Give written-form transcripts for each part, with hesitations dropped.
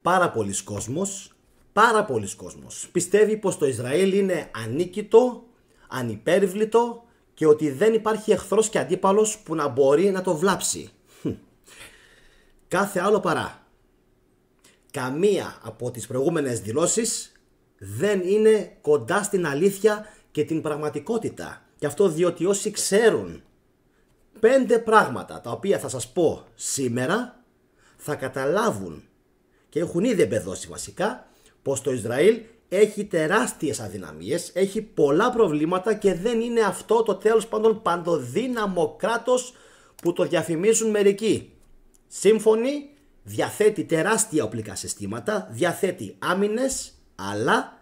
πάρα πολλοί κόσμος πιστεύει πως το Ισραήλ είναι ανίκητο, ανυπέρβλητο και ότι δεν υπάρχει εχθρός και αντίπαλος που να μπορεί να το βλάψει. Κάθε άλλο παρά. Καμία από τις προηγούμενες δηλώσεις δεν είναι κοντά στην αλήθεια και την πραγματικότητα. Και αυτό διότι όσοι ξέρουν 5 πράγματα τα οποία θα σας πω σήμερα θα καταλάβουν και έχουν ήδη εμπεδώσει βασικά πως το Ισραήλ έχει τεράστιες αδυναμίες, έχει πολλά προβλήματα και δεν είναι αυτό το τέλος πάντων παντοδύναμο κράτος που το διαφημίζουν μερικοί. Σύμφωνοι, διαθέτει τεράστια οπλικά συστήματα, διαθέτει άμυνες, αλλά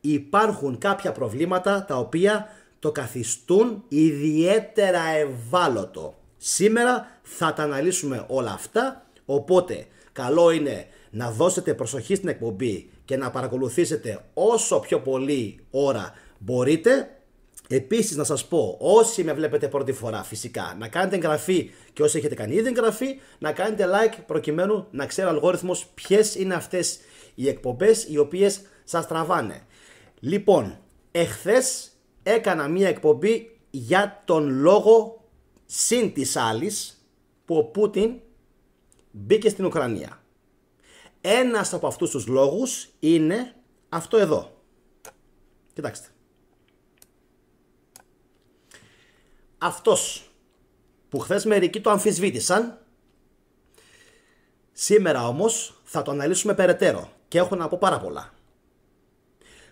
υπάρχουν κάποια προβλήματα τα οποία το καθιστούν ιδιαίτερα ευάλωτο. Σήμερα θα τα αναλύσουμε όλα αυτά, οπότε καλό είναι να δώσετε προσοχή στην εκπομπή και να παρακολουθήσετε όσο πιο πολύ ώρα μπορείτε. Επίσης να σας πω, όσοι με βλέπετε πρώτη φορά φυσικά, να κάνετε εγγραφή και όσοι έχετε κάνει ήδη εγγραφή, να κάνετε like προκειμένου να ξέρει ο αλγόριθμος ποιες είναι αυτές οι εκπομπές οι οποίες σας τραβάνε. Λοιπόν, εχθές έκανα μία εκπομπή για τον λόγο συν της άλλης που ο Πούτιν μπήκε στην Ουκρανία. Ένας από αυτούς τους λόγους είναι αυτό εδώ. Κοιτάξτε. Αυτός που χθες μερικοί το αμφισβήτησαν, σήμερα όμως θα το αναλύσουμε περαιτέρω και έχω να πω πάρα πολλά.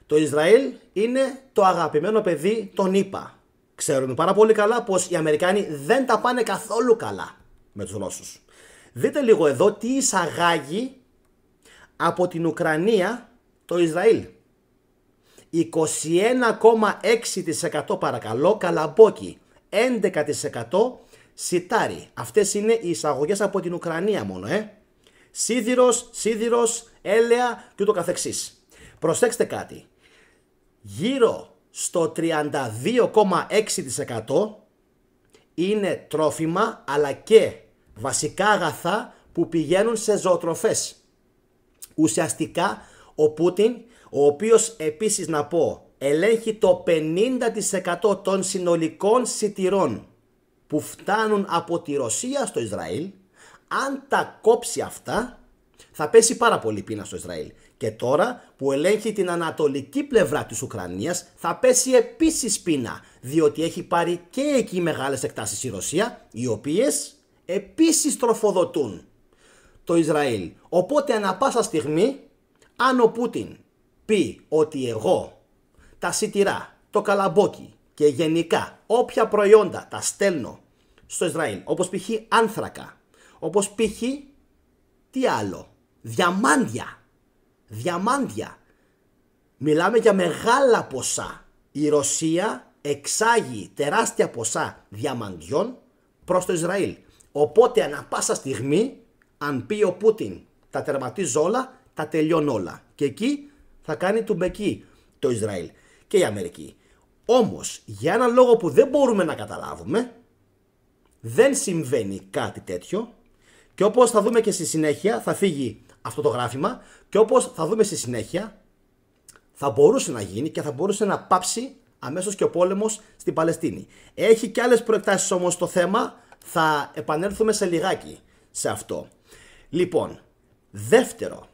Το Ισραήλ είναι το αγαπημένο παιδί των ΗΠΑ. Ξέρουμε πάρα πολύ καλά πως οι Αμερικάνοι δεν τα πάνε καθόλου καλά με τους Ρώσους. Δείτε λίγο εδώ τι εισαγάγει από την Ουκρανία το Ισραήλ. 21,6% παρακαλώ καλαμπόκι, 11% σιτάρι. Αυτές είναι οι εισαγωγές από την Ουκρανία μόνο, σίδηρος, έλαια και ούτω καθεξής. Προσέξτε κάτι. Γύρω στο 32,6% είναι τρόφιμα αλλά και βασικά αγαθά που πηγαίνουν σε ζωοτροφές. Ουσιαστικά ο Πούτιν, ο οποίος επίσης να πω ελέγχει το 50% των συνολικών σιτηρών που φτάνουν από τη Ρωσία στο Ισραήλ, αν τα κόψει αυτά θα πέσει πάρα πολύ πείνα στο Ισραήλ. Και τώρα που ελέγχει την ανατολική πλευρά της Ουκρανίας θα πέσει επίσης πείνα, διότι έχει πάρει και εκεί μεγάλες εκτάσεις η Ρωσία, οι οποίες επίσης τροφοδοτούν το Ισραήλ. Οπότε ανά πάσα στιγμή, αν ο Πούτιν πει ότι εγώ τα σιτηρά, το καλαμπόκι και γενικά όποια προϊόντα τα στέλνω στο Ισραήλ, όπως π.χ. άνθρακα, όπως π.χ. τι άλλο, διαμάντια. Μιλάμε για μεγάλα ποσά. Η Ρωσία εξάγει τεράστια ποσά διαμαντιών προς το Ισραήλ. Οπότε ανά πάσα στιγμή, αν πει ο Πούτιν τα τερματίζω όλα, τα τελειώνω όλα. Και εκεί θα κάνει τουμπεκί το Ισραήλ και η Αμερική. Όμως, για έναν λόγο που δεν μπορούμε να καταλάβουμε, δεν συμβαίνει κάτι τέτοιο και όπως θα δούμε και στη συνέχεια, θα φύγει αυτό το γράφημα και όπως θα δούμε στη συνέχεια, θα μπορούσε να γίνει και θα μπορούσε να πάψει αμέσως και ο πόλεμος στην Παλαιστίνη. Έχει και άλλες προεκτάσεις όμως το θέμα, θα επανέλθουμε σε λιγάκι σε αυτό. Λοιπόν, δεύτερο,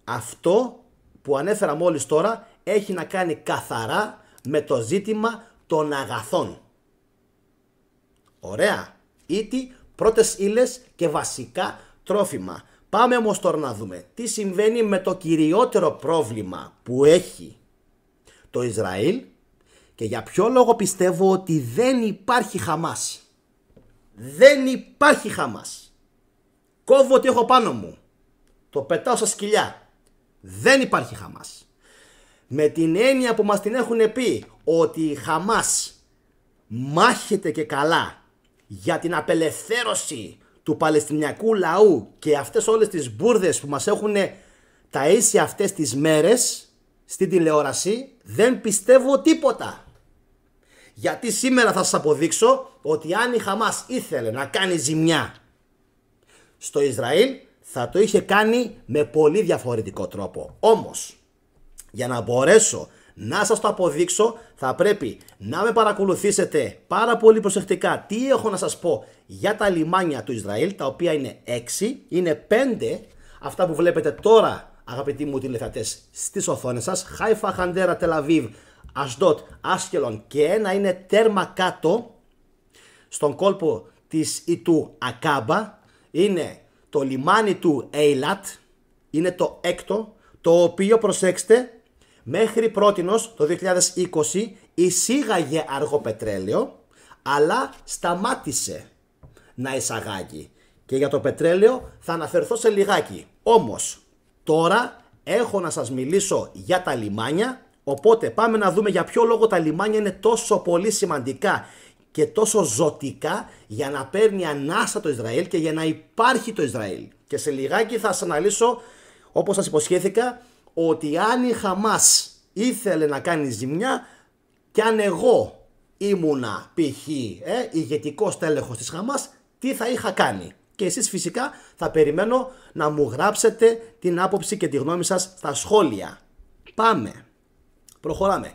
αυτό που ανέφερα μόλις τώρα έχει να κάνει καθαρά με το ζήτημα των αγαθών. Ωραία, ήτι πρώτες ύλες και βασικά τρόφιμα. Πάμε όμως τώρα να δούμε τι συμβαίνει με το κυριότερο πρόβλημα που έχει το Ισραήλ και για ποιο λόγο πιστεύω ότι δεν υπάρχει Χαμάς. Δεν υπάρχει Χαμάς. Κόβω ό,τι έχω πάνω μου. Το πετάω στα σκυλιά. Δεν υπάρχει Χαμάς. Με την έννοια που μας την έχουν πει ότι η Χαμάς μάχεται και καλά για την απελευθέρωση του Παλαιστινιακού λαού και αυτές όλες τις μπουρδες που μας έχουν ταΐσει αυτές τις μέρες στην τηλεόραση, δεν πιστεύω τίποτα. Γιατί σήμερα θα σας αποδείξω ότι αν η Χαμάς ήθελε να κάνει ζημιά στο Ισραήλ, θα το είχε κάνει με πολύ διαφορετικό τρόπο. Όμως, για να μπορέσω να σας το αποδείξω, θα πρέπει να με παρακολουθήσετε πάρα πολύ προσεκτικά τι έχω να σας πω για τα λιμάνια του Ισραήλ, τα οποία είναι 6, είναι 5 αυτά που βλέπετε τώρα, αγαπητοί μου τηλεθεατές, στις οθόνες σας. Χάιφα, Χαντέρα, Τελαβίβ, Ασδότ, Άσκελον, και ένα είναι τέρμα κάτω στον κόλπο της Ιτού Ακάμπα, είναι το λιμάνι του Έιλατ, είναι το 6ο, το οποίο, προσέξτε, μέχρι πρότινος το 2020 εισήγαγε αργό πετρέλαιο, αλλά σταμάτησε να εισαγάγει. Και για το πετρέλαιο θα αναφερθώ σε λιγάκι. Όμως τώρα έχω να σας μιλήσω για τα λιμάνια, οπότε πάμε να δούμε για ποιο λόγο τα λιμάνια είναι τόσο πολύ σημαντικά και τόσο ζωτικά για να παίρνει ανάσα το Ισραήλ και για να υπάρχει το Ισραήλ. Και σε λιγάκι θα σας αναλύσω, όπως σας υποσχέθηκα, ότι αν η Χαμάς ήθελε να κάνει ζημιά, και αν εγώ ήμουνα π.χ. ηγετικός τέλεχος της Χαμάς, τι θα είχα κάνει. Και εσείς φυσικά θα περιμένω να μου γράψετε την άποψη και τη γνώμη σας στα σχόλια. Πάμε. Προχωράμε.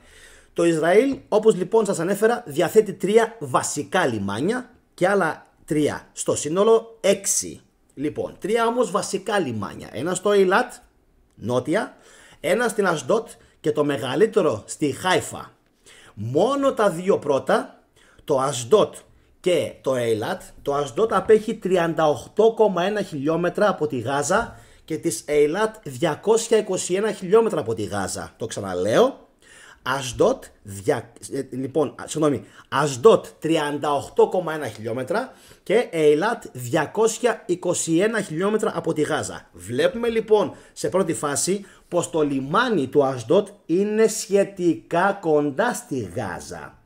Το Ισραήλ, όπως λοιπόν σας ανέφερα, διαθέτει 3 βασικά λιμάνια και άλλα 3 στο σύνολο 6. Λοιπόν, 3 όμως βασικά λιμάνια. Ένα στο Ειλάτ, νότια, ένα στην Ασδότ και το μεγαλύτερο στη Χάιφα. Μόνο τα 2 πρώτα, το Ασδότ και το Έιλατ, το Ασδότ απέχει 38,1 χιλιόμετρα από τη Γάζα και της Έιλατ 221 χιλιόμετρα από τη Γάζα. Το ξαναλέω. Ασδότ 38,1 χιλιόμετρα και Έιλατ 221 χιλιόμετρα από τη Γάζα. Βλέπουμε λοιπόν σε πρώτη φάση πως το λιμάνι του Ασδότ είναι σχετικά κοντά στη Γάζα.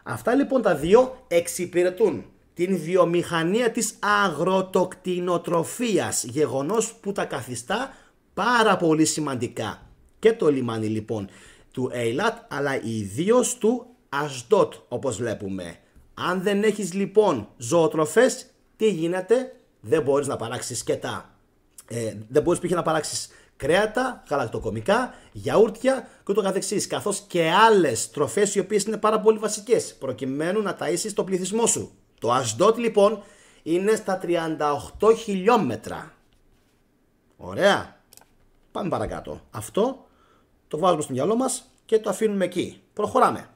Αυτά λοιπόν τα 2 εξυπηρετούν την βιομηχανία της αγροτοκτηνοτροφίας, γεγονός που τα καθιστά πάρα πολύ σημαντικά. Και το λιμάνι λοιπόν του Έιλατ, αλλά ιδίως του Ασδότ, όπως βλέπουμε. Αν δεν έχεις λοιπόν ζωοτροφές, τι γίνεται? Δεν μπορείς να παράξεις σκέτα, δεν μπορείς π.χ. να παράξεις κρέατα, γαλακτοκομικά, γιαούρτια και ούτω καθεξής, καθώς και άλλες τροφές οι οποίες είναι πάρα πολύ βασικές προκειμένου να ταΐσεις το πληθυσμό σου. Το Ασδότ λοιπόν είναι στα 38 χιλιόμετρα. Ωραία. Πάμε παρακάτω. Αυτό το βάζουμε στο μυαλό μας και το αφήνουμε εκεί. Προχωράμε.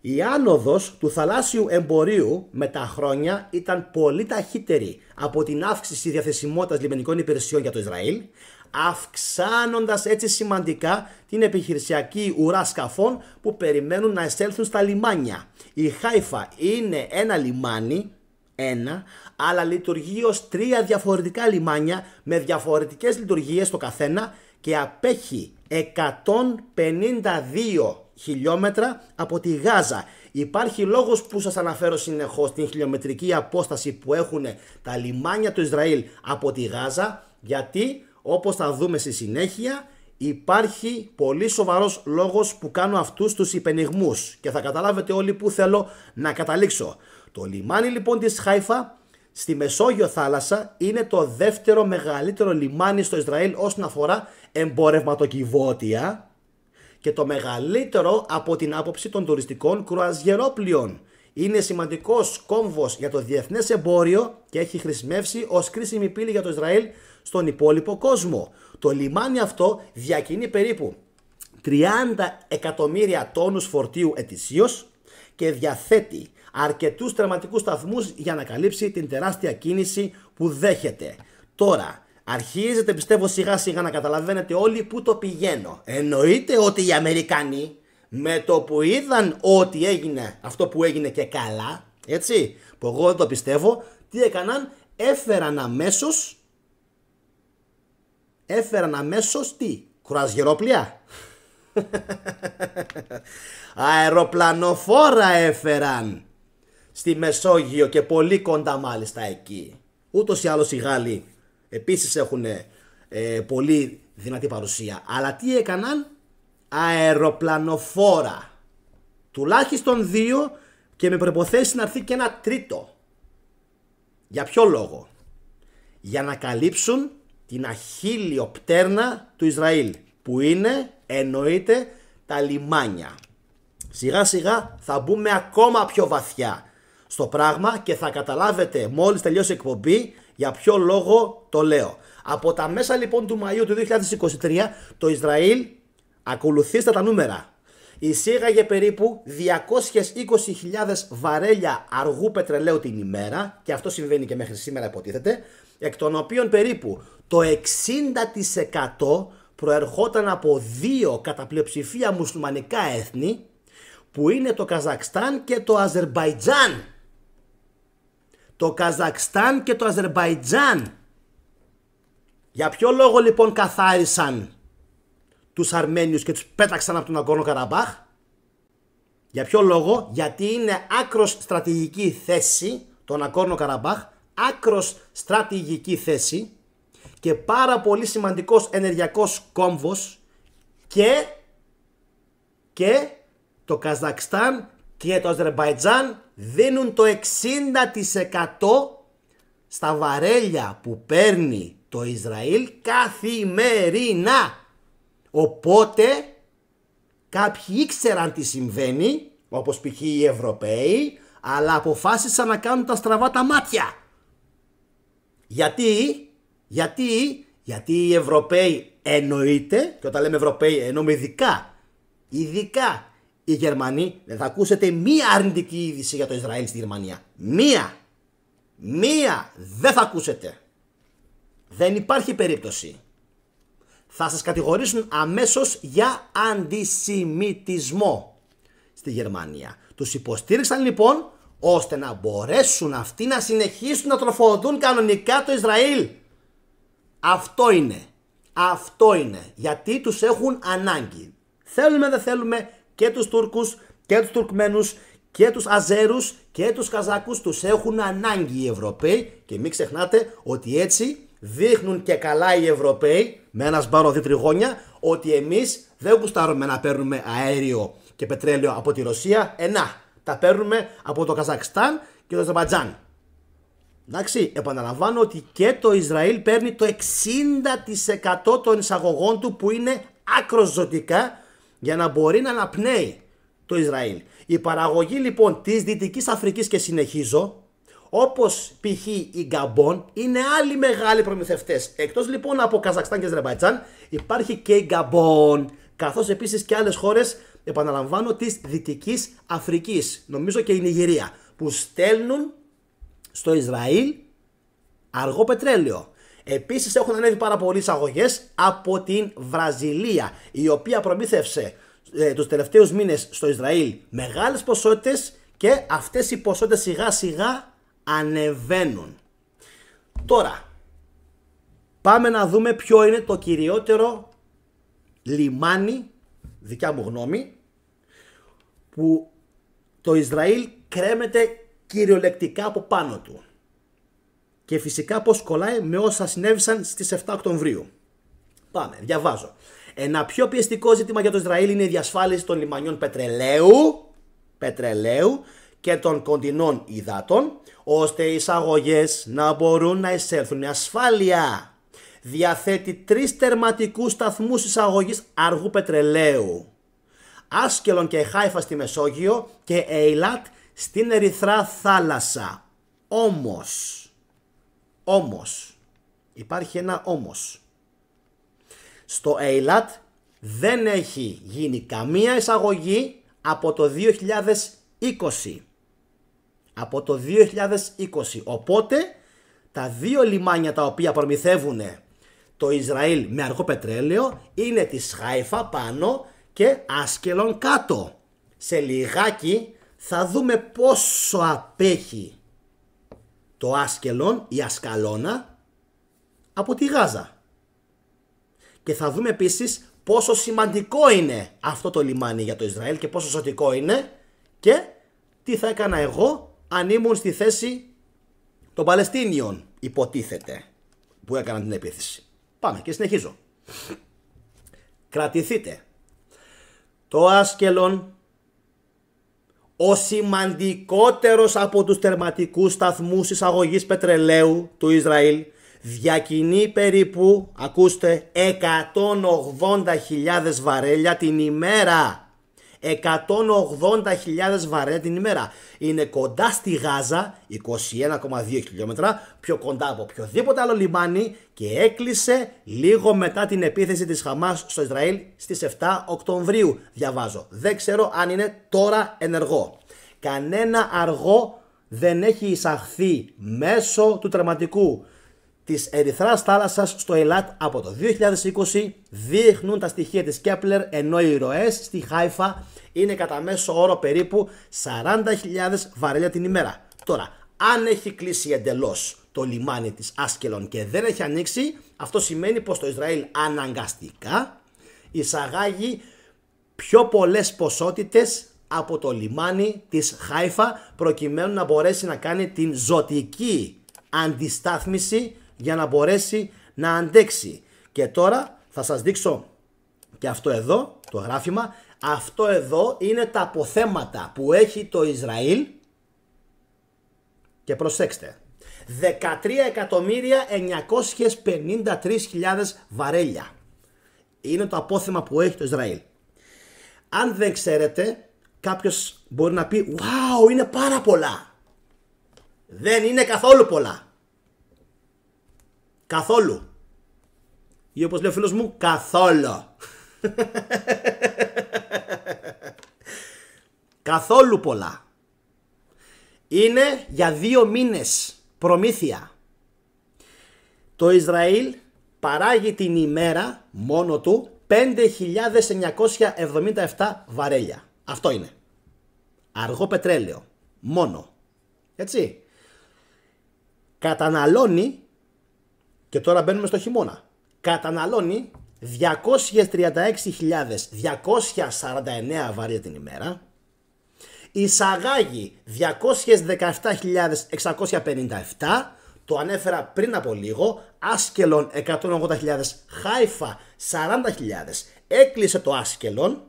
Η άνοδος του θαλάσσιου εμπορίου με τα χρόνια ήταν πολύ ταχύτερη από την αύξηση διαθεσιμότητας λιμενικών υπηρεσιών για το Ισραήλ, αυξάνοντας έτσι σημαντικά την επιχειρησιακή ουρά σκαφών που περιμένουν να εισέλθουν στα λιμάνια. Η Χάιφα είναι ένα λιμάνι, αλλά λειτουργεί ως 3 διαφορετικά λιμάνια με διαφορετικές λειτουργίες το καθένα και απέχει 152 χιλιόμετρα από τη Γάζα. Υπάρχει λόγος που σας αναφέρω συνεχώς την χιλιομετρική απόσταση που έχουν τα λιμάνια του Ισραήλ από τη Γάζα, γιατί όπως θα δούμε στη συνέχεια υπάρχει πολύ σοβαρός λόγος που κάνω αυτούς τους υπενιγμούς και θα καταλάβετε όλοι που θέλω να καταλήξω. Το λιμάνι λοιπόν της Χάιφα στη Μεσόγειο θάλασσα είναι το δεύτερο μεγαλύτερο λιμάνι στο Ισραήλ όσον αφορά εμπορευματοκιβώτια και το μεγαλύτερο από την άποψη των τουριστικών κρουαζιερόπλοιων. Είναι σημαντικός κόμβος για το διεθνές εμπόριο και έχει χρησιμεύσει ως κρίσιμη πύλη για το Ισραήλ στον υπόλοιπο κόσμο. Το λιμάνι αυτό διακινεί περίπου 30 εκατομμύρια τόνους φορτίου ετησίως και διαθέτει αρκετούς τερματικούς σταθμούς για να καλύψει την τεράστια κίνηση που δέχεται. Τώρα, αρχίζετε πιστεύω σιγά σιγά να καταλαβαίνετε όλοι που το πηγαίνω. Εννοείται ότι οι Αμερικανοί με το που είδαν ότι έγινε αυτό που έγινε και καλά, έτσι, που εγώ δεν το πιστεύω, τι έκαναν? Έφεραν αμέσως τι? Κρουαζιερόπλια. Αεροπλανοφόρα έφεραν στη Μεσόγειο και πολύ κοντά μάλιστα εκεί. Ούτως ή άλλως οι Γάλλοι επίσης έχουν πολύ δυνατή παρουσία. Αλλά τι έκαναν? Αεροπλανοφόρα. Τουλάχιστον 2 και με προϋποθέσεις να έρθει και ένα τρίτο. Για ποιο λόγο? για να καλύψουν την αχίλλειο πτέρνα του Ισραήλ, που είναι, εννοείται, τα λιμάνια. Σιγά σιγά θα μπούμε ακόμα πιο βαθιά στο πράγμα και θα καταλάβετε μόλις τελειώσει η εκπομπή για ποιο λόγο το λέω. Από τα μέσα λοιπόν του Μαΐου του 2023 το Ισραήλ, ακολουθήστε τα νούμερα, εισήγαγε περίπου 220.000 βαρέλια αργού πετρελαίου την ημέρα, και αυτό συμβαίνει και μέχρι σήμερα υποτίθεται, εκ των οποίων περίπου το 60% προερχόταν από δύο κατά πλειοψηφία μουσουλμανικά έθνη, που είναι το Καζακστάν και το Αζερμπαϊτζάν. Το Καζακστάν και το Αζερμπαϊτζάν. Για ποιο λόγο λοιπόν καθάρισαν τους Αρμένιους και τους πέταξαν από τον Ναγκόρνο Καραμπάχ? Για ποιο λόγο? Γιατί είναι άκρος στρατηγική θέση το Ναγκόρνο Καραμπάχ, άκρος στρατηγική θέση και πάρα πολύ σημαντικός ενεργειακός κόμβος, και το Καζακστάν και το Αζερμπαϊτζάν δίνουν το 60% στα βαρέλια που παίρνει το Ισραήλ καθημερινά. Οπότε κάποιοι ήξεραν τι συμβαίνει, όπως π.χ. οι Ευρωπαίοι, αλλά αποφάσισαν να κάνουν τα στραβά τα μάτια. Γιατί οι Ευρωπαίοι, εννοείται, και όταν λέμε Ευρωπαίοι εννοούμε ειδικά οι Γερμανοί, δεν θα ακούσετε μία αρνητική είδηση για το Ισραήλ στη Γερμανία. Μία δεν θα ακούσετε. Δεν υπάρχει περίπτωση. Θα σας κατηγορήσουν αμέσως για αντισημιτισμό στη Γερμανία. Τους υποστήριξαν λοιπόν ώστε να μπορέσουν αυτοί να συνεχίσουν να τροφοδοτούν κανονικά το Ισραήλ. Αυτό είναι. Γιατί τους έχουν ανάγκη. Θέλουμε δεν θέλουμε, και τους Τούρκους και τους Τουρκμένους και τους Αζέρους και τους Καζάκους τους έχουν ανάγκη οι Ευρωπαίοι, και μην ξεχνάτε ότι έτσι δείχνουν και καλά οι Ευρωπαίοι με ένα σπάρο τριγώνια ότι εμείς δεν γουστάρουμε να παίρνουμε αέριο και πετρέλαιο από τη Ρωσία, τα παίρνουμε από το Καζακστάν και το Αζερμπαϊτζάν. Εντάξει, επαναλαμβάνω ότι και το Ισραήλ παίρνει το 60% των εισαγωγών του, που είναι άκρως ζωτικά για να μπορεί να αναπνέει το Ισραήλ. Η παραγωγή λοιπόν της Δυτικής Αφρικής, και συνεχίζω, όπως π.χ. η Γκαμπόν, είναι άλλοι μεγάλοι προμηθευτές. Εκτός λοιπόν από Καζακστάν και Αζερμπαϊτζάν υπάρχει και η Γκαμπόν, καθώς επίσης και άλλες χώρες, επαναλαμβάνω, της Δυτικής Αφρικής, νομίζω και η Νιγηρία, που στέλνουν στο Ισραήλ αργό πετρέλαιο. Επίσης έχουν ανέβει πάρα πολλοί εισαγωγές από την Βραζιλία, η οποία προμήθευσε τους τελευταίους μήνες στο Ισραήλ μεγάλες ποσότητες, και αυτές οι ποσότητες σιγά σιγά ανεβαίνουν. Τώρα πάμε να δούμε ποιο είναι το κυριότερο λιμάνι, δικιά μου γνώμη, που το Ισραήλ κρέμεται κυριολεκτικά από πάνω του. Και φυσικά πως κολλάει με όσα συνέβησαν στις 7 Οκτωβρίου. Πάμε, διαβάζω. Ένα πιο πιεστικό ζήτημα για το Ισραήλ είναι η διασφάλιση των λιμανιών πετρελαίου και των κοντινών υδάτων, ώστε οι εισαγωγές να μπορούν να εισέλθουν με ασφάλεια. Διαθέτει 3 τερματικούς σταθμούς εισαγωγής αργού πετρελαίου. Άσκελον και Χάιφα στη Μεσόγειο και Έιλατ στην Ερυθρά θάλασσα. Όμως, υπάρχει ένα όμως. Στο Έιλατ δεν έχει γίνει καμία εισαγωγή από το 2020. Οπότε τα δύο λιμάνια τα οποία προμηθεύουν το Ισραήλ με αργό πετρέλαιο είναι της Χάιφα πάνω και Άσκελον κάτω. Σε λιγάκι θα δούμε πόσο απέχει το Άσκελον, η Ασκαλώνα, από τη Γάζα. Και θα δούμε επίσης πόσο σημαντικό είναι αυτό το λιμάνι για το Ισραήλ και πόσο ζωτικό είναι, και τι θα έκανα εγώ αν ήμουν στη θέση των Παλαιστίνιων, υποτίθεται, που έκαναν την επίθεση. Πάμε και συνεχίζω. Κρατηθείτε. Το Άσκελον, ο σημαντικότερος από τους τερματικούς σταθμούς εισαγωγής πετρελαίου του Ισραήλ, διακινεί περίπου, ακούστε, 180.000 βαρέλια την ημέρα. 180.000 βαρέλια την ημέρα. Είναι κοντά στη Γάζα, 21,2 χιλιόμετρα, πιο κοντά από οποιοδήποτε άλλο λιμάνι, και έκλεισε λίγο μετά την επίθεση της Χαμάς στο Ισραήλ στις 7 Οκτωβρίου. Διαβάζω. Δεν ξέρω αν είναι τώρα ενεργό. Κανένα αργό δεν έχει εισαχθεί μέσω του τερματικού της Ερυθράς θάλασσας στο Ελάτ από το 2020, δείχνουν τα στοιχεία της Κέπλερ, ενώ οι ροές στη Χάιφα είναι κατά μέσο όρο περίπου 40.000 βαρέλια την ημέρα. Τώρα, αν έχει κλείσει εντελώς το λιμάνι της Άσκελον και δεν έχει ανοίξει, αυτό σημαίνει πως το Ισραήλ αναγκαστικά εισαγάγει πιο πολλές ποσότητες από το λιμάνι της Χάιφα, προκειμένου να μπορέσει να κάνει την ζωτική αντιστάθμιση για να μπορέσει να αντέξει. Και τώρα θα σας δείξω και αυτό εδώ, το γράφημα. Αυτό εδώ είναι τα αποθέματα που έχει το Ισραήλ, και προσέξτε, 13.953.000 βαρέλια είναι το απόθεμα που έχει το Ισραήλ. Αν δεν ξέρετε, κάποιος μπορεί να πει «Wow, είναι πάρα πολλά». Δεν είναι καθόλου πολλά. Καθόλου. Ή όπως λέει ο φίλος μου, καθόλου. Καθόλου πολλά. Είναι για 2 μήνες προμήθεια. Το Ισραήλ παράγει την ημέρα μόνο του 5.977 βαρέλια. Αυτό είναι. Αργό πετρέλαιο. Μόνο. Έτσι. Καταναλώνει, και τώρα μπαίνουμε στο χειμώνα, καταναλώνει 236.249 βαρέλια την ημέρα. Εισαγάγει 217.657, το ανέφερα πριν από λίγο. Άσκελον 180.000, Χάιφα 40.000. Έκλεισε το Άσκελον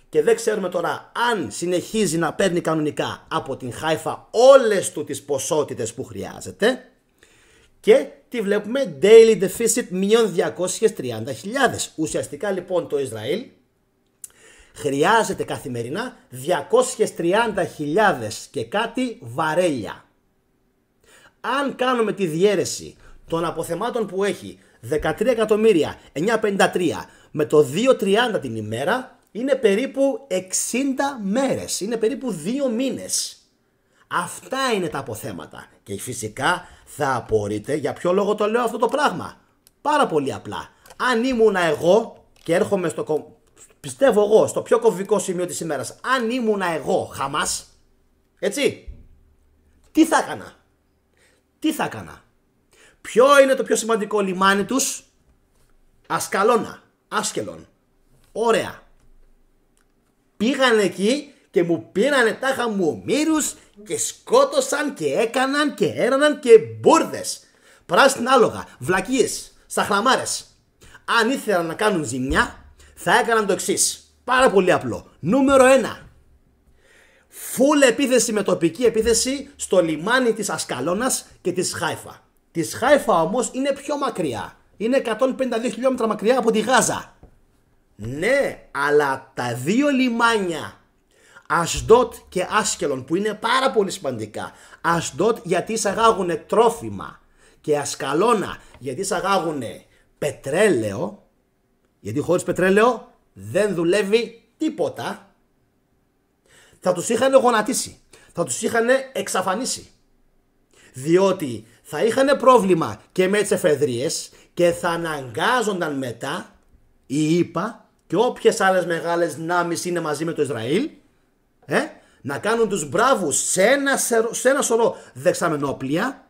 και δεν ξέρουμε τώρα αν συνεχίζει να παίρνει κανονικά από την Χάιφα όλες του τις ποσότητες που χρειάζεται. Και τι βλέπουμε? Daily deficit μείον 230.000. Ουσιαστικά λοιπόν το Ισραήλ χρειάζεται καθημερινά 230.000 και κάτι βαρέλια. Αν κάνουμε τη διαίρεση των αποθεμάτων που έχει 13.953 με το 2.30 την ημέρα, είναι περίπου 60 μέρες, είναι περίπου 2 μήνες. Αυτά είναι τα αποθέματα. Και φυσικά θα απορείτε για ποιο λόγο το λέω αυτό το πράγμα. Πάρα πολύ απλά. Αν ήμουνα εγώ, και έρχομαι πιστεύω εγώ στο πιο κομβικό σημείο της ημέρας, αν ήμουνα εγώ Χαμάς, έτσι, τι θα έκανα? Τι θα έκανα? Ποιο είναι το πιο σημαντικό λιμάνι τους? Άσκελον. Ωραία. Πήγαν εκεί και μου πήρανε τα χαμομύρους και σκότωσαν και έκαναν και έραναν και μπουρδες, πράσινα άλογα, βλακίες, σαχλαμάρες. Αν ήθελαν να κάνουν ζημιά, θα έκαναν το εξής. Πάρα πολύ απλό. Νούμερο 1. Φουλ επίθεση με τοπική επίθεση στο λιμάνι της Ασκαλώνας και της Χάιφα. Της Χάιφα όμως είναι πιο μακριά. Είναι 152 χιλιόμετρα μακριά από τη Γάζα. Ναι, αλλά τα δύο λιμάνια, Ασντότ και Άσκελον, που είναι πάρα πολύ σημαντικά. Ασντότ γιατί εισαγάγουν τρόφιμα και Ασκαλώνα γιατί εισαγάγουν πετρέλαιο, γιατί χωρίς πετρέλαιο δεν δουλεύει τίποτα. Θα τους είχαν γονατίσει, θα τους είχαν εξαφανίσει, διότι θα είχαν πρόβλημα και με τις εφεδρίες και θα αναγκάζονταν μετά οι ΗΠΑ και όποιες άλλες μεγάλες δυνάμεις είναι μαζί με το Ισραήλ να κάνουν τους μπράβους σε ένα σωρό δεξαμενόπλια,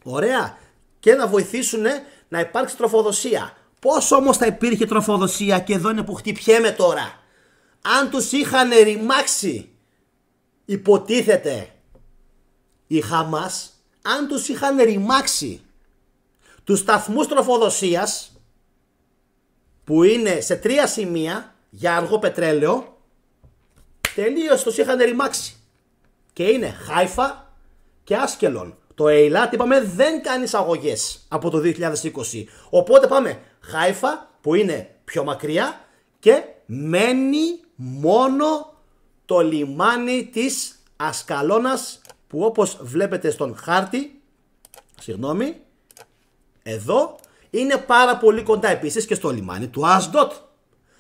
ωραία, και να βοηθήσουν να υπάρξει τροφοδοσία. Πώς όμως θα υπήρχε τροφοδοσία? Και εδώ είναι που χτυπιέμαι τώρα. Αν τους είχαν ρημάξει, υποτίθεται η Χαμάς, αν τους είχαν ρημάξει τους σταθμούς τροφοδοσίας που είναι σε 3 σημεία για αργό πετρέλαιο, τελείως τους είχαν ρημάξει. Και είναι Χάιφα και Άσκελον. Το Eilat είπαμε δεν κάνει εισαγωγές από το 2020. Οπότε πάμε Χάιφα που είναι πιο μακριά και μένει μόνο το λιμάνι της Ασκαλώνας που όπως βλέπετε στον χάρτη, συγγνώμη, εδώ είναι πάρα πολύ κοντά επίσης και στο λιμάνι του Ασντότ,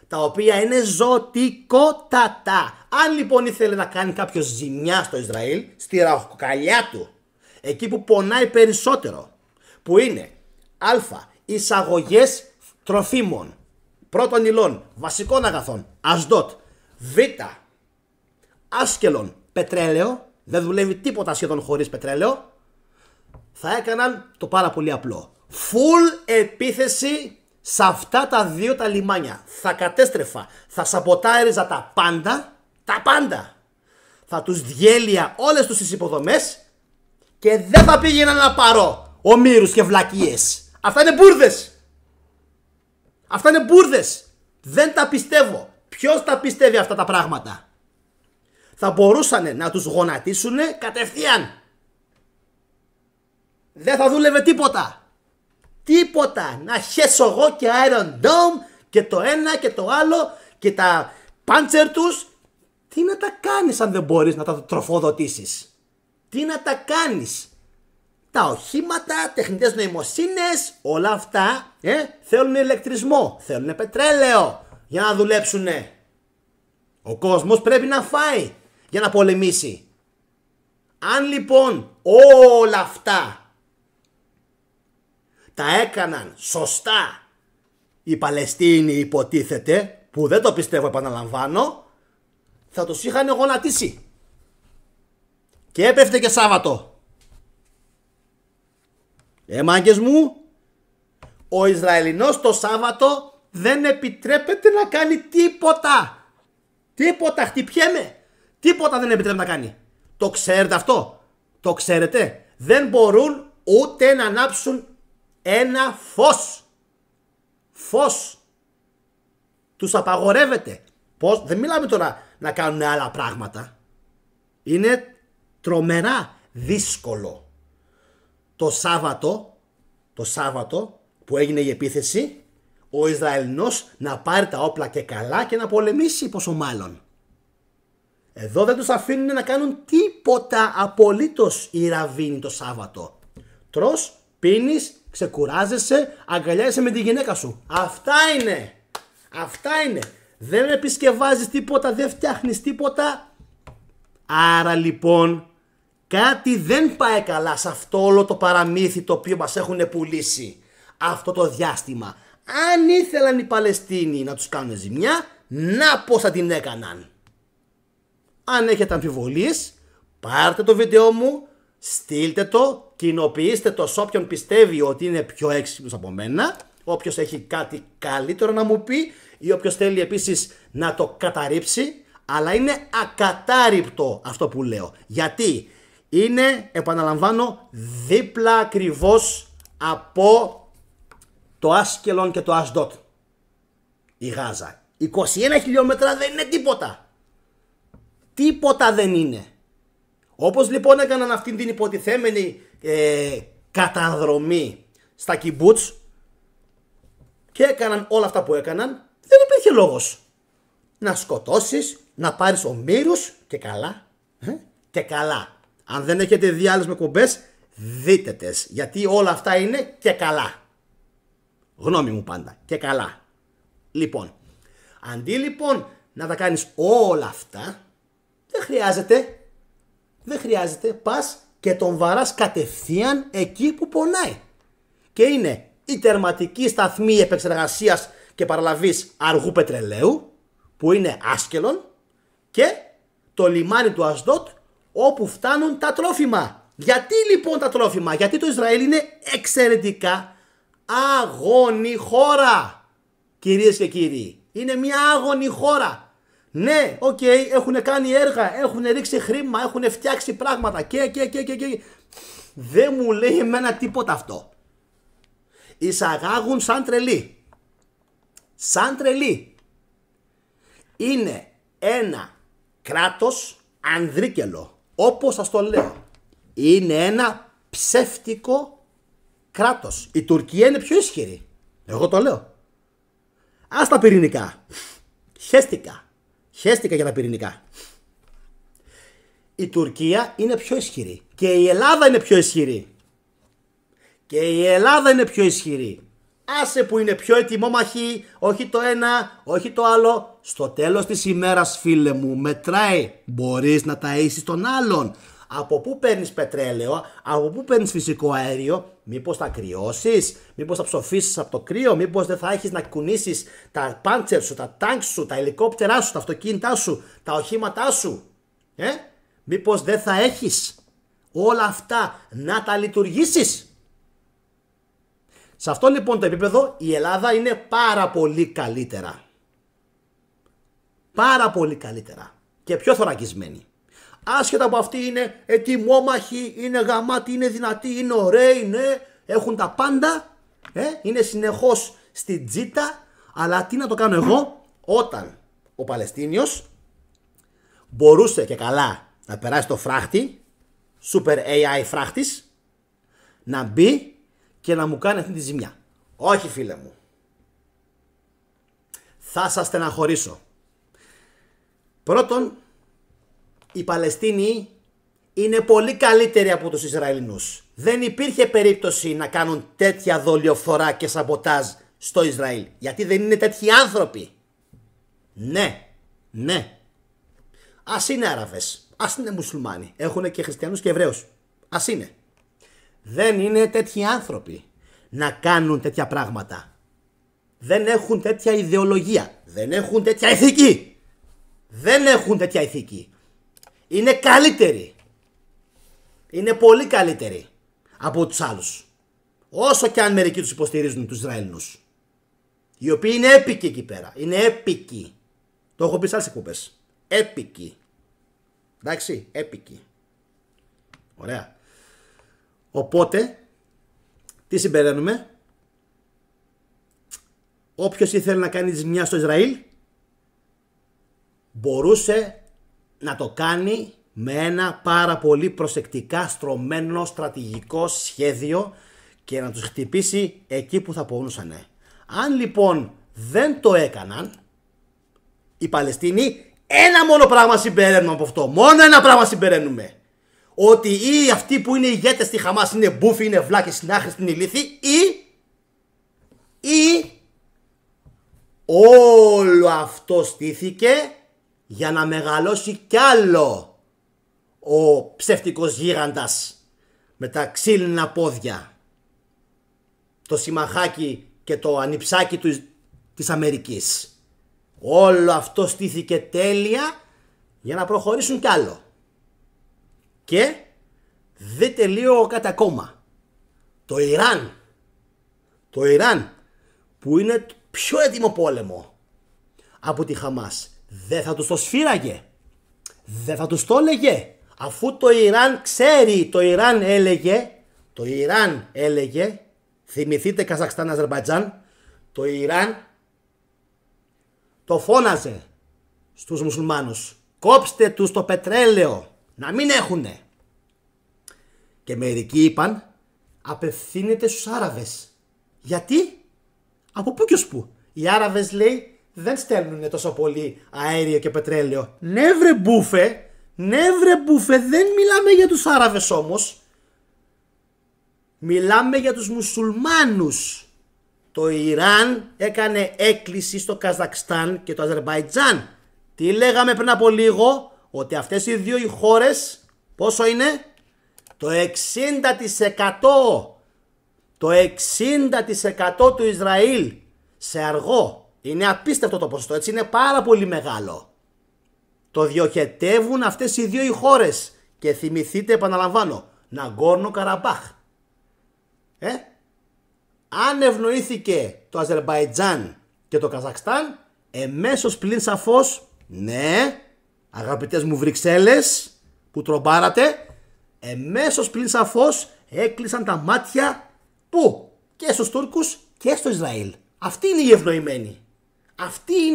τα οποία είναι ζωτικότατα. Αν λοιπόν ήθελε να κάνει κάποιο ζημιά στο Ισραήλ, στη ραχοκοκαλιά του, εκεί που πονάει περισσότερο, που είναι α. εισαγωγές τροφίμων, πρώτων υλών, βασικών αγαθών, Ασντότ, β. Άσκελον, πετρέλαιο, δεν δουλεύει τίποτα σχεδόν χωρίς πετρέλαιο, θα έκαναν το πάρα πολύ απλό. Full επίθεση σε αυτά τα δύο τα λιμάνια. Θα κατέστρεφα, θα σαμποτάριζα τα πάντα. Θα τους διέλυα όλες τους τις υποδομές και δεν θα πήγαινα να πάρω ομήρους και βλακίες. Αυτά είναι μπουρδες. Δεν τα πιστεύω. Ποιος τα πιστεύει αυτά τα πράγματα? Θα μπορούσαν να τους γονατίσουν κατευθείαν. Δεν θα δούλευε τίποτα. Να χέσω εγώ και Iron Dome και το ένα και το άλλο και τα πάντσερ τους. Τι να τα κάνεις αν δεν μπορείς να τα τροφοδοτήσεις? Τι να τα κάνεις? Τα οχήματα, τεχνητές νοημοσύνες, όλα αυτά θέλουν ηλεκτρισμό, θέλουν πετρέλαιο για να δουλέψουνε. Ο κόσμος πρέπει να φάει για να πολεμήσει. Αν λοιπόν όλα αυτά τα έκαναν σωστά οι Παλαιστίνοι, υποτίθεται, που δεν το πιστεύω, επαναλαμβάνω, θα τους είχαν γονατίσει. Και έπεφτε και Σάββατο. Μάγκες μου, ο Ισραηλινός το Σάββατο δεν επιτρέπεται να κάνει τίποτα, χτυπιέμαι. Τίποτα δεν επιτρέπεται να κάνει. Το ξέρετε αυτό? Το ξέρετε? Δεν μπορούν ούτε να ανάψουν ένα φως. Τους απαγορεύεται. Πώς? Δεν μιλάμε τώρα να κάνουν άλλα πράγματα. Είναι τρομερά δύσκολο. Το Σάββατο που έγινε η επίθεση, ο Ισραηλινός να πάρει τα όπλα και καλά και να πολεμήσει, πόσο μάλλον. Εδώ δεν τους αφήνουν να κάνουν τίποτα απολύτως οι ραβίνοι το Σάββατο. Τρως, πίνεις, ξεκουράζεσαι, αγκαλιάζεσαι με τη γυναίκα σου. Αυτά είναι. Δεν επισκευάζεις τίποτα, δεν φτιάχνεις τίποτα. Άρα λοιπόν κάτι δεν πάει καλά σε αυτό όλο το παραμύθι το οποίο μας έχουν πουλήσει αυτό το διάστημα. Αν ήθελαν οι Παλαιστίνοι να τους κάνουν ζημιά, να πώς θα την έκαναν. Αν έχετε αμφιβολίες, πάρτε το βίντεο μου, στείλτε το, κοινοποιήστε το σε όποιον πιστεύει ότι είναι πιο έξυπνος από μένα, όποιος έχει κάτι καλύτερο να μου πει ή όποιος θέλει επίσης να το καταρρύψει, αλλά είναι ακατάρρυπτο αυτό που λέω. Γιατί είναι, επαναλαμβάνω, δίπλα ακριβώς από το Άσκελον και το Ασντότ η Γάζα. 21 χιλιόμετρα δεν είναι τίποτα. Τίποτα δεν είναι. Όπως λοιπόν έκαναν αυτήν την υποτιθέμενη καταδρομή στα κιμπούτς και έκαναν όλα αυτά που έκαναν, δεν υπήρχε λόγος να σκοτώσεις, να πάρεις ομήρους και καλά. Και καλά. Αν δεν έχετε δει άλλες με κουμπές, δείτε τες, γιατί όλα αυτά είναι και καλά. Γνώμη μου πάντα, και καλά. Λοιπόν, αντί λοιπόν να τα κάνεις όλα αυτά, δεν χρειάζεται, πας και τον βαράς κατευθείαν εκεί που πονάει. Και είναι η τερματική σταθμή επεξεργασίας και παραλαβής αργού πετρελαίου, που είναι Άσκελον, και το λιμάνι του Ασντότ, όπου φτάνουν τα τρόφιμα. Γιατί λοιπόν τα τρόφιμα? Γιατί το Ισραήλ είναι εξαιρετικά άγονη χώρα. Κυρίες και κύριοι, είναι μια άγονη χώρα. Ναι, οκ, έχουν κάνει έργα, έχουν ρίξει χρήμα, έχουν φτιάξει πράγματα και. Δεν μου λέει εμένα τίποτα αυτό. Εισαγάγουν σαν τρελή. Είναι ένα κράτος ανδρίκελο, όπως σας το λέω. Είναι ένα ψεύτικο κράτος. Η Τουρκία είναι πιο ισχυρή. Εγώ το λέω. Ας τα πυρηνικά. Χέστηκα για τα πυρηνικά. Η Τουρκία είναι πιο ισχυρή. Και η Ελλάδα είναι πιο ισχυρή. Άσε που είναι πιο ετοιμόμαχοι, όχι το ένα, όχι το άλλο. Στο τέλος της ημέρας, φίλε μου, μετράει. Μπορείς να ταΐσεις τον άλλον. Από πού παίρνεις πετρέλαιο, από πού παίρνεις φυσικό αέριο, μήπως θα κρυώσεις, μήπως θα ψοφήσεις από το κρύο, μήπως δεν θα έχεις να κουνήσεις τα πάντσερ σου, τα τάγκ σου, τα ελικόπτερά σου, τα αυτοκίνητά σου, τα οχήματά σου. Μήπως δεν θα έχεις όλα αυτά να τα λειτουργήσεις. Σε αυτό λοιπόν το επίπεδο η Ελλάδα είναι πάρα πολύ καλύτερα. Πάρα πολύ καλύτερα. Και πιο θωρακισμένη. Άσχετα από αυτή είναι ετοιμόμαχοι, είναι γαμάτοι, είναι δυνατοί, είναι ωραίοι, ναι, έχουν τα πάντα. Είναι συνεχώς στην τζίτα. Αλλά τι να το κάνω εγώ όταν ο Παλαιστίνιος μπορούσε και καλά να περάσει το φράχτη, super AI φράχτης, να μπει και να μου κάνει αυτή τη ζημιά. Όχι, φίλε μου. Θα σας στεναχωρήσω. Πρώτον, οι Παλαιστίνοι είναι πολύ καλύτεροι από τους Ισραηλινούς. Δεν υπήρχε περίπτωση να κάνουν τέτοια δολιοφθορά και σαμποτάζ στο Ισραήλ. Γιατί δεν είναι τέτοιοι άνθρωποι. Ναι. Ας είναι Άραβες, ας είναι Μουσουλμάνοι. Έχουν και χριστιανούς και Εβραίους. Ας είναι. Δεν είναι τέτοιοι άνθρωποι να κάνουν τέτοια πράγματα. Δεν έχουν τέτοια ιδεολογία. Δεν έχουν τέτοια ηθική. Είναι καλύτεροι. Είναι πολύ καλύτεροι από τους άλλους. Όσο και αν μερικοί τους υποστηρίζουν τους Ισραηλινούς. Οι οποίοι είναι έπικοι εκεί πέρα. Είναι έπικοι. Το έχω πει σε άλλες εκπομπές. Έπικοι. Εντάξει, έπικοι. Ωραία. Οπότε, τι συμπεραίνουμε? Όποιος ήθελε να κάνει ζημιά στο Ισραήλ μπορούσε να το κάνει με ένα πάρα πολύ προσεκτικά στρωμένο στρατηγικό σχέδιο και να τους χτυπήσει εκεί που θα πονούσανε. Αν λοιπόν δεν το έκαναν οι Παλαιστίνοι, ένα μόνο πράγμα συμπεραίνουμε από αυτό. Μόνο ένα πράγμα συμπεραίνουμε. Ότι ή αυτοί που είναι ηγέτες στη Χαμάς είναι μπούφοι, είναι βλάκες, είναι άχρηστοι, είναι ηλίθιοι, ή όλο αυτό στήθηκε για να μεγαλώσει κι άλλο ο ψεύτικος γίγαντας με τα ξύλινα πόδια, το συμμαχάκι και το ανιψάκι της Αμερικής. Όλο αυτό στήθηκε τέλεια για να προχωρήσουν κι άλλο. Και δείτε λίγο κάτι ακόμα. Το Ιράν που είναι πιο έτοιμο πόλεμο από τη Χαμάς, δεν θα τους το σφύραγε? Δεν θα τους το έλεγε? Αφού το Ιράν ξέρει, το Ιράν έλεγε, θυμηθείτε Καζακστάν, Αζερμπαϊτζάν, το Ιράν το φώναζε στους μουσουλμάνους, κόψτε τους το πετρέλαιο, να μην έχουνε. Και μερικοί είπαν, απευθύνεται στους Άραβες. Γιατί? Από πού και ως πού? Οι Άραβες, λέει, δεν στέλνουν τόσο πολύ αέριο και πετρέλαιο. Ναι βρε μπούφε, δεν μιλάμε για τους Άραβες όμως. Μιλάμε για τους μουσουλμάνους. Το Ιράν έκανε έκκληση στο Καζακστάν και το Αζερμπαϊτζάν. Τι λέγαμε πριν από λίγο? Ότι αυτές οι δύο οι χώρες, πόσο είναι? Το 60%. Το 60% του Ισραήλ σε αργό. Είναι απίστευτο το ποσοστό, έτσι, είναι πάρα πολύ μεγάλο. Το διοχετεύουν αυτές οι δύο οι χώρες. Και θυμηθείτε, επαναλαμβάνω, Ναγκόρνο Καραμπάχ. Αν ευνοήθηκε το Αζερμπαϊτζάν και το Καζακστάν, εμέσως πλην σαφώς, ναι, αγαπητές μου Βρυξέλλες που τρομπάρατε, εμέσως πλην σαφώς έκλεισαν τα μάτια, πού? Και στους Τούρκους και στο Ισραήλ. Αυτοί είναι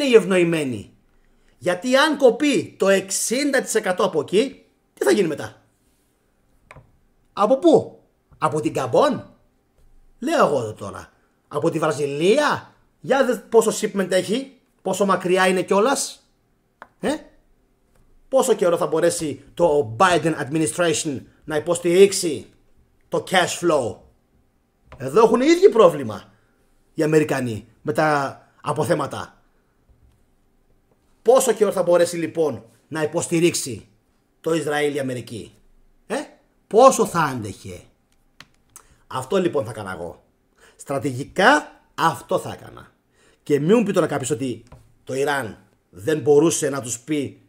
οι ευνοημένοι. Γιατί αν κοπεί το 60% από εκεί, τι θα γίνει μετά? Από πού? Από την Καμπόν. Λέω εγώ τώρα. Από τη Βραζιλία. Για δες πόσο shipment έχει. Πόσο μακριά είναι κιόλας. Πόσο καιρό θα μπορέσει το Biden administration να υποστηρίξει το cash flow. Εδώ έχουν οι ίδιοι πρόβλημα οι Αμερικανοί με τα αποθέματα. Πόσο καιρό θα μπορέσει λοιπόν να υποστηρίξει το Ισραήλ η Αμερική. Πόσο θα άντεχε. Αυτό λοιπόν θα έκανα εγώ. Στρατηγικά αυτό θα έκανα. Και μην μου πει τώρα κάποιος ότι το Ιράν δεν μπορούσε να τους πει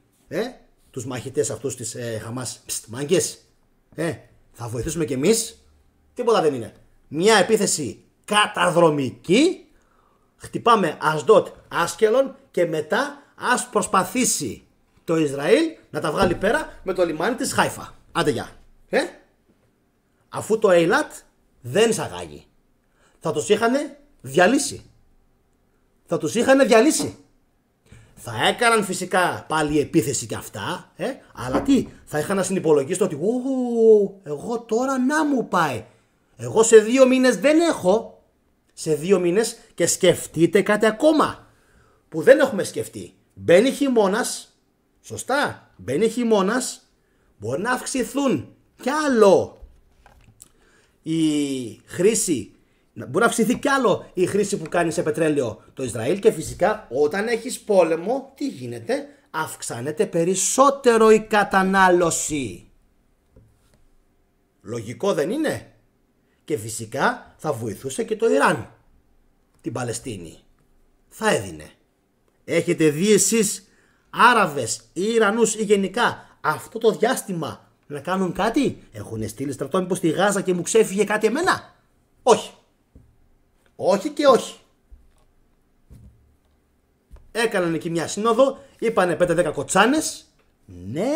τους μαχητές αυτούς της Χαμάς, μάγκες, θα βοηθήσουμε κι εμείς. Τίποτα δεν είναι. Μια επίθεση καταδρομική. Χτυπάμε Ασδότ, Άσκελον και μετά ας προσπαθήσει το Ισραήλ να τα βγάλει πέρα με το λιμάνι της Χάιφα. Άντε γεια. Αφού το Έιλατ δεν εισαγάγει, θα τους είχαν διαλύσει. Θα έκαναν φυσικά πάλι επίθεση και αυτά, αλλά τι, θα είχαν να συνυπολογίσουν ότι εγώ τώρα να μου πάει. Εγώ σε 2 μήνες δεν έχω. Σε 2 μήνες και σκεφτείτε κάτι ακόμα που δεν έχουμε σκεφτεί. Μπαίνει χειμώνας, σωστά, μπαίνει χειμώνας, μπορεί να αυξηθούν κι άλλο η χρήση. Μπορεί να αυξηθεί κι άλλο η χρήση που κάνει σε πετρέλαιο το Ισραήλ και φυσικά όταν έχεις πόλεμο τι γίνεται, αυξάνεται περισσότερο η κατανάλωση. Λογικό δεν είναι? Και φυσικά θα βοηθούσε και το Ιράν την Παλαιστίνη. Θα έδινε. Έχετε δει εσείς Άραβες ή Ιρανούς ή γενικά αυτό το διάστημα να κάνουν κάτι? Έχουν στείλει στρατό μήπως στη Γάζα και μου ξέφυγε κάτι εμένα? Όχι. Όχι και όχι. Έκαναν εκεί μια σύνοδο, είπανε 5-10 κοτσάνες. Ναι,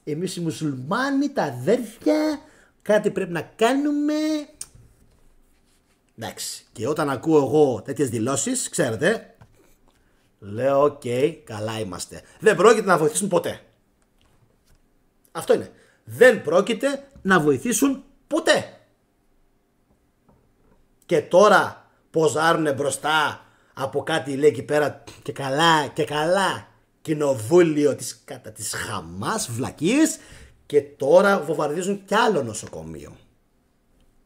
εμείς οι μουσουλμάνοι, τα αδέρφια, κάτι πρέπει να κάνουμε. Εντάξει, και όταν ακούω εγώ τέτοιες δηλώσεις, ξέρετε, λέω οκ, καλά είμαστε. Δεν πρόκειται να βοηθήσουν ποτέ. Αυτό είναι. Δεν πρόκειται να βοηθήσουν ποτέ. Και τώρα ποζάρουνε μπροστά από κάτι λέει εκεί πέρα και καλά κοινοβούλιο της Χαμάς, βλακίες, και τώρα βομβαρδίζουν κι άλλο νοσοκομείο.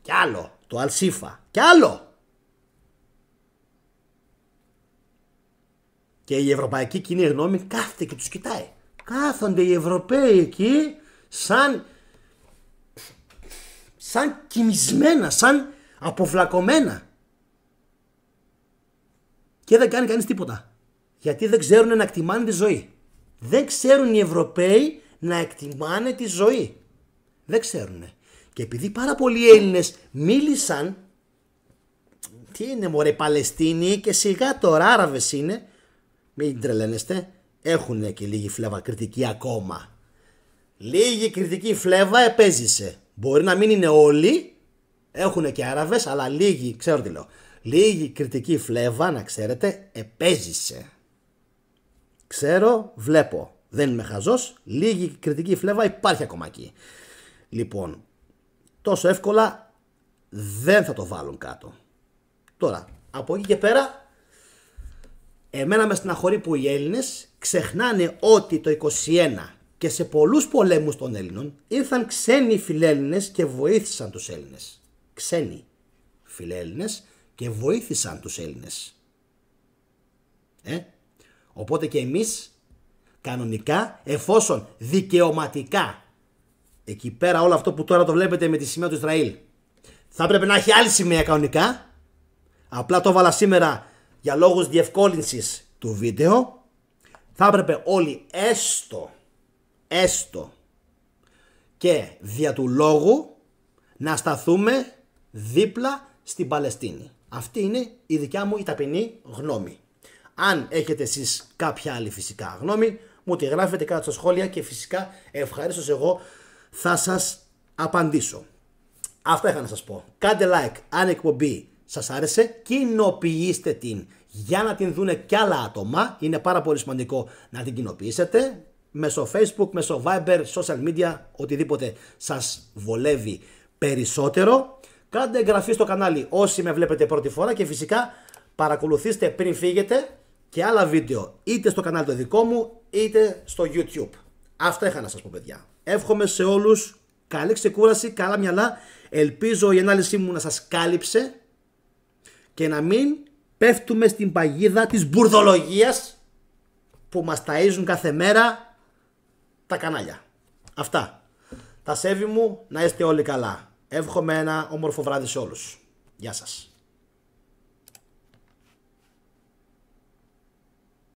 Κι άλλο, το Αλσίφα, κι άλλο. Και η ευρωπαϊκή κοινή γνώμη κάθεται και τους κοιτάει. Κάθονται οι Ευρωπαίοι εκεί σαν κοιμισμένα, σαν αποβλακωμένα. Και δεν κάνει κανείς τίποτα. Γιατί δεν ξέρουν να εκτιμάνε τη ζωή. Δεν ξέρουν οι Ευρωπαίοι να εκτιμάνε τη ζωή. Δεν ξέρουν. Και επειδή πάρα πολλοί Έλληνες μίλησαν, τι είναι μωρέ Παλαιστίνη και σιγά τώρα Άραβες είναι, μην τρελαίνεστε, έχουν και λίγη φλέβα κριτική ακόμα. Λίγη κριτική φλέβα επέζησε. Μπορεί να μην είναι όλοι, έχουν και Άραβες, αλλά λίγη, ξέρω τι λέω. Λίγη κριτική φλέβα, να ξέρετε, επέζησε. Ξέρω, βλέπω. Δεν είμαι χαζός. Λίγη κριτική φλέβα υπάρχει ακόμα εκεί. Λοιπόν, τόσο εύκολα δεν θα το βάλουν κάτω. Τώρα, από εκεί και πέρα, εμένα με στεναχωρεί που οι Έλληνες ξεχνάνε ότι το 21 και σε πολλούς πολέμους των Έλληνων ήρθαν ξένοι φιλέλληνες και βοήθησαν τους Έλληνες. Ξένοι φιλέλληνες και βοήθησαν τους Έλληνες. Οπότε και εμείς κανονικά, εφόσον δικαιωματικά, εκεί πέρα όλο αυτό που τώρα το βλέπετε με τη σημαία του Ισραήλ, θα έπρεπε να έχει άλλη σημαία κανονικά. Απλά το έβαλα σήμερα για λόγους διευκόλυνσης του βίντεο. Θα έπρεπε όλοι έστω και δια του λόγου να σταθούμε δίπλα στην Παλαιστίνη. Αυτή είναι η δικιά μου η ταπεινή γνώμη. Αν έχετε εσείς κάποια άλλη φυσικά γνώμη, μου τη γράφετε κάτω στα σχόλια και φυσικά ευχαρίστως εγώ θα σας απαντήσω. Αυτά είχα να σας πω. Κάντε like αν η εκπομπή σας άρεσε, κοινοποιήστε την για να την δούνε κι άλλα άτομα. Είναι πάρα πολύ σημαντικό να την κοινοποιήσετε μέσω Facebook, μέσω Viber, social media, οτιδήποτε σας βολεύει περισσότερο. Κάντε εγγραφή στο κανάλι όσοι με βλέπετε πρώτη φορά και φυσικά παρακολουθήστε πριν φύγετε και άλλα βίντεο είτε στο κανάλι το δικό μου είτε στο YouTube. Αυτά είχα να σας πω, παιδιά. Εύχομαι σε όλους καλή ξεκούραση, καλά μυαλά. Ελπίζω η ανάλυση μου να σας κάλυψε και να μην πέφτουμε στην παγίδα της μπουρδολογίας που μας ταΐζουν κάθε μέρα τα κανάλια. Αυτά. Τα σέβη μου, να είστε όλοι καλά. Εύχομαι ένα όμορφο βράδυ σε όλους. Γεια σας.